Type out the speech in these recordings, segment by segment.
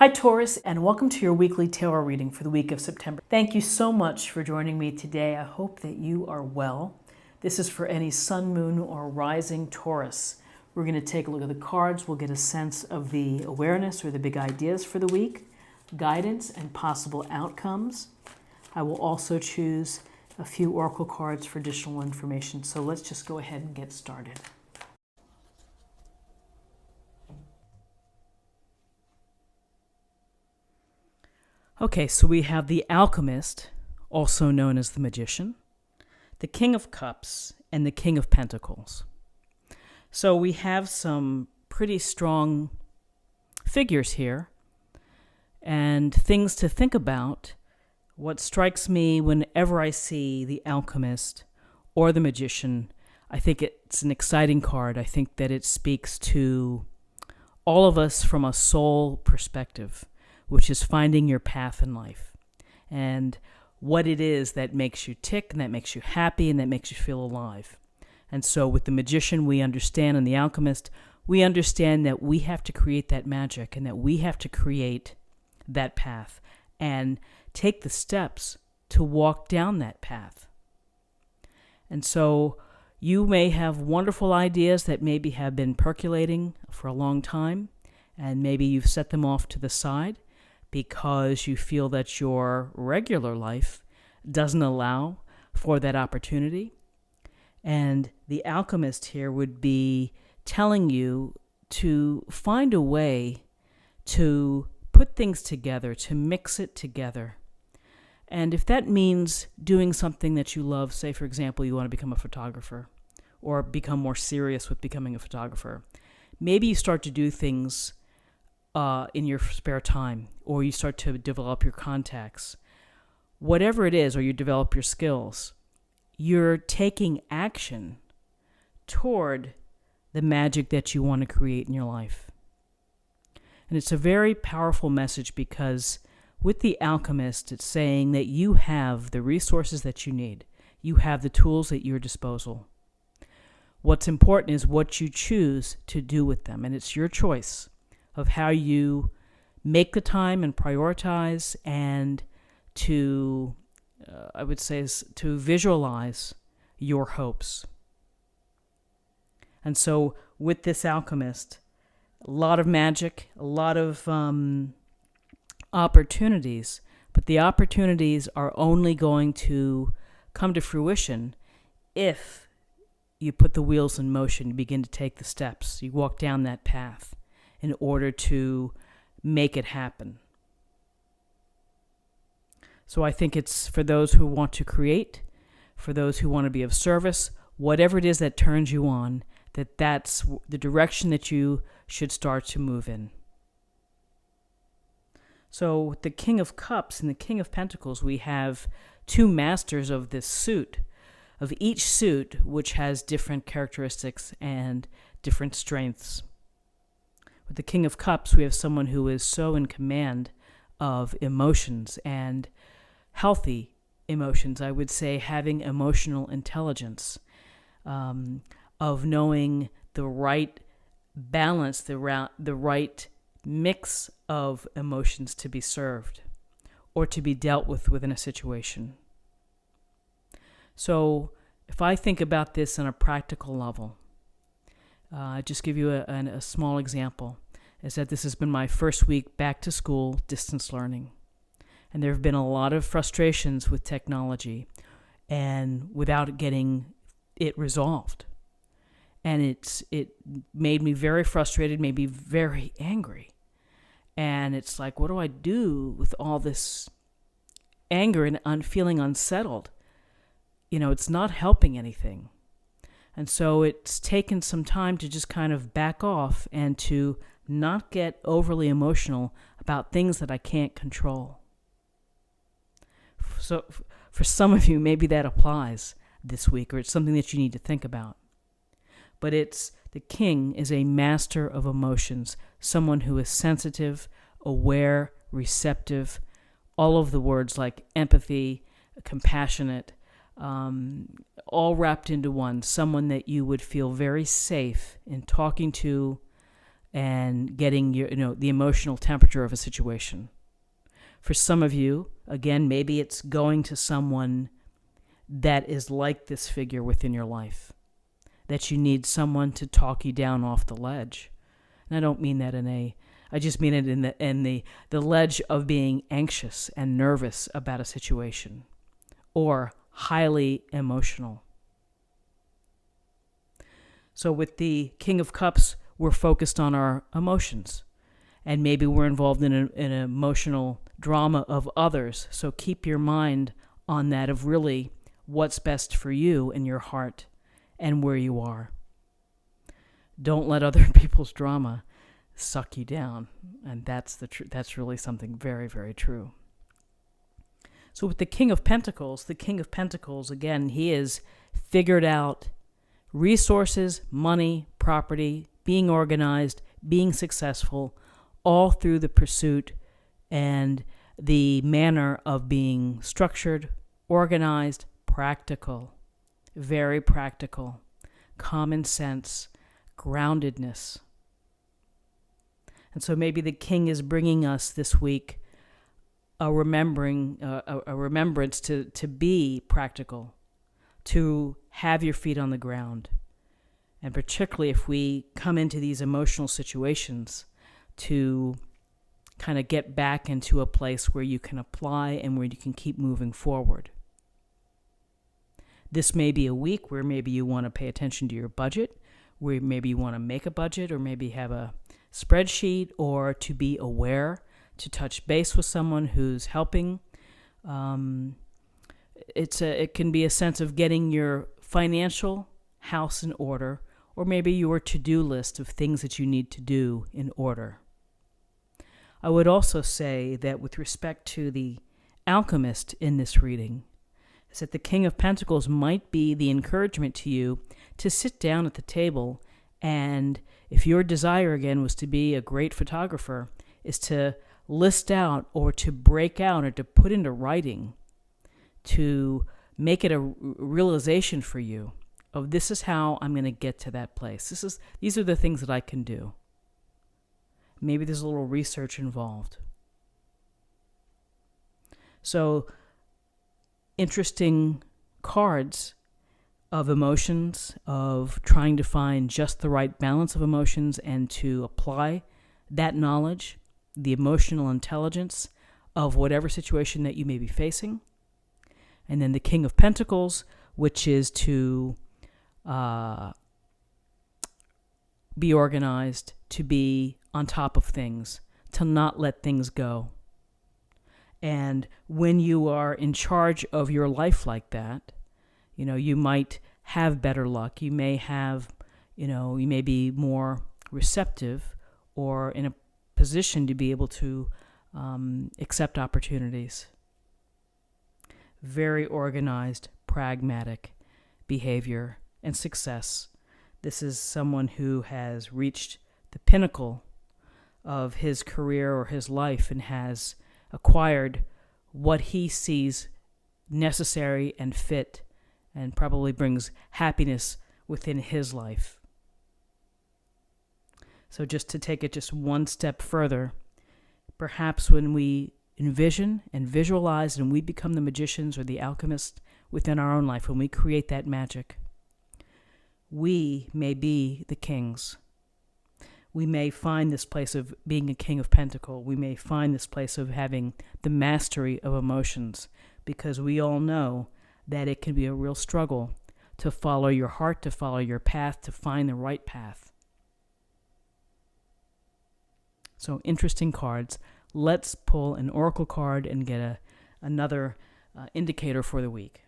Hi Taurus, and welcome to your weekly tarot reading for the week of September. Thank you so much for joining me today. I hope that you are well. This is for any sun, moon, or rising Taurus. We're going to take a look at the cards. We'll get a sense of the awareness or the big ideas for the week, guidance, and possible outcomes. I will also choose a few oracle cards for additional information. So let's just go ahead and get started. Okay, so we have the Alchemist, also known as the Magician, the King of Cups, and the King of Pentacles. So we have some pretty strong figures here and things to think about. What strikes me whenever I see the Alchemist or the Magician, I think it's an exciting card. I think that it speaks to all of us from a soul perspective, which is finding your path in life and what it is that makes you tick and that makes you happy and that makes you feel alive. And so with the Magician, we understand, and the Alchemist, we understand that we have to create that magic and that we have to create that path and take the steps to walk down that path. And so you may have wonderful ideas that maybe have been percolating for a long time, and maybe you've set them off to the side because you feel that your regular life doesn't allow for that opportunity. And the Alchemist here would be telling you to find a way to put things together, to mix it together. And if that means doing something that you love, say, for example, you want to become a photographer or become more serious with becoming a photographer, maybe you start to do things in your spare time, or you start to develop your contacts. Whatever it is, or you develop your skills, you're taking action toward the magic that you want to create in your life. And it's a very powerful message because with the Alchemist, it's saying that you have the resources that you need. You have the tools at your disposal. What's important is what you choose to do with them, and it's your choice of how you make the time and prioritize and to, I would say, to visualize your hopes. And so with this Alchemist, a lot of magic, a lot of opportunities, but the opportunities are only going to come to fruition if you put the wheels in motion, you begin to take the steps, you walk down that path in order to make it happen. So I think it's for those who want to create, for those who want to be of service, whatever it is that turns you on, that's the direction that you should start to move in. So with the King of Cups and the King of Pentacles, we have two masters of this suit, of each suit, which has different characteristics and different strengths. With the King of Cups, we have someone who is so in command of emotions and healthy emotions. I would say having emotional intelligence, of knowing the right balance, the right mix of emotions to be served or to be dealt with within a situation. So if I think about this on a practical level, just give you a small example, is that this has been my first week back to school distance learning. And there have been a lot of frustrations with technology and without getting it resolved. And it made me very frustrated, made me very angry. And it's like, what do I do with all this anger and feeling unsettled? You know, it's not helping anything. And so it's taken some time to just kind of back off and to not get overly emotional about things that I can't control. So for some of you, maybe that applies this week, or it's something that you need to think about. But the king is a master of emotions, someone who is sensitive, aware, receptive, all of the words like empathy, compassionate, all wrapped into one, someone that you would feel very safe in talking to and getting the emotional temperature of a situation. For some of you, again, maybe it's going to someone that is like this figure within your life, that you need someone to talk you down off the ledge. And I don't mean that I just mean it in the ledge of being anxious and nervous about a situation, or highly emotional. So with the King of Cups, we're focused on our emotions, and maybe we're involved in an emotional drama of others. So keep your mind on that of really what's best for you in your heart and where you are. Don't let other people's drama suck you down, and that's really something very, very true. So with the King of Pentacles, again, he has figured out resources, money, property, being organized, being successful, all through the pursuit and the manner of being structured, organized, practical, very practical, common sense, groundedness. And so maybe the king is bringing us this week a remembrance to be practical, to have your feet on the ground. And particularly if we come into these emotional situations, to kind of get back into a place where you can apply and where you can keep moving forward. This may be a week where maybe you want to pay attention to your budget, where maybe you want to make a budget, or maybe have a spreadsheet, or to be aware, to touch base with someone who's helping. It can be a sense of getting your financial house in order, or maybe your to-do list of things that you need to do in order. I would also say that with respect to the alchemist in this reading, is that the King of Pentacles might be the encouragement to you to sit down at the table, and if your desire again was to be a great photographer, is to list out or to break out or to put into writing, to make it a realization for you of this is how I'm going to get to that place. These are the things that I can do. Maybe there's a little research involved. So, interesting cards of emotions, of trying to find just the right balance of emotions and to apply that knowledge, the emotional intelligence of whatever situation that you may be facing. And then the King of Pentacles, which is to be organized, to be on top of things, to not let things go. And when you are in charge of your life like that, you might have better luck. You may have, you may be more receptive or in a position to be able to accept opportunities. Very organized, pragmatic behavior and success. This is someone who has reached the pinnacle of his career or his life and has acquired what he sees necessary and fit, and probably brings happiness within his life. So just to take it just one step further, perhaps when we envision and visualize and we become the magicians or the alchemists within our own life, when we create that magic, we may be the kings. We may find this place of being a King of Pentacles. We may find this place of having the mastery of emotions, because we all know that it can be a real struggle to follow your heart, to follow your path, to find the right path. So interesting cards. Let's pull an oracle card and get another indicator for the week.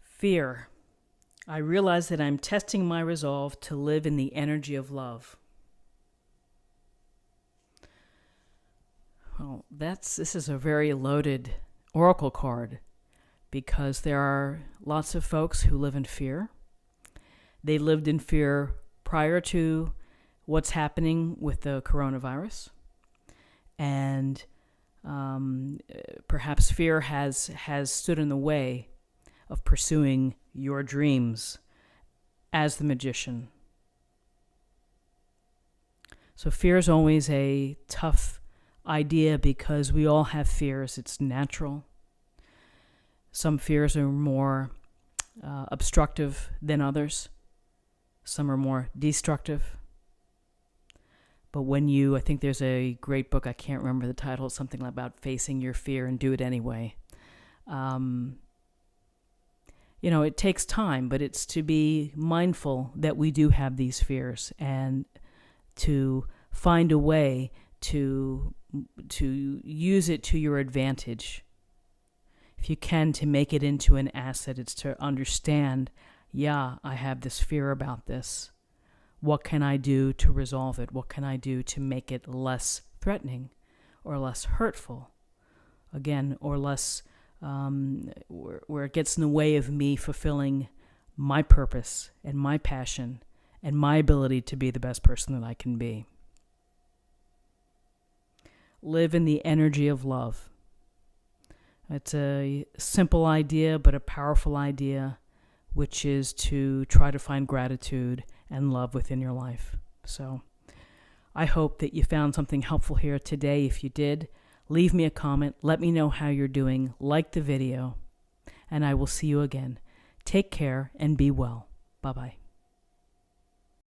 Fear. I realize that I'm testing my resolve to live in the energy of love. Well, this is a very loaded oracle card. because there are lots of folks who live in fear. They lived in fear prior to what's happening with the coronavirus. And perhaps fear has stood in the way of pursuing your dreams as the magician. So fear is always a tough idea because we all have fears. It's natural. Some fears are more obstructive than others. Some are more destructive. But when I think there's a great book, I can't remember the title, it's something about facing your fear and do it anyway. It takes time, but it's to be mindful that we do have these fears and to find a way to use it to your advantage. If you can, to make it into an asset, it's to understand, I have this fear about this. What can I do to resolve it? What can I do to make it less threatening or less hurtful? Again, or less where it gets in the way of me fulfilling my purpose and my passion and my ability to be the best person that I can be. Live in the energy of love. It's a simple idea, but a powerful idea, which is to try to find gratitude and love within your life. So I hope that you found something helpful here today. If you did, leave me a comment. Let me know how you're doing. Like the video, and I will see you again. Take care and be well. Bye-bye.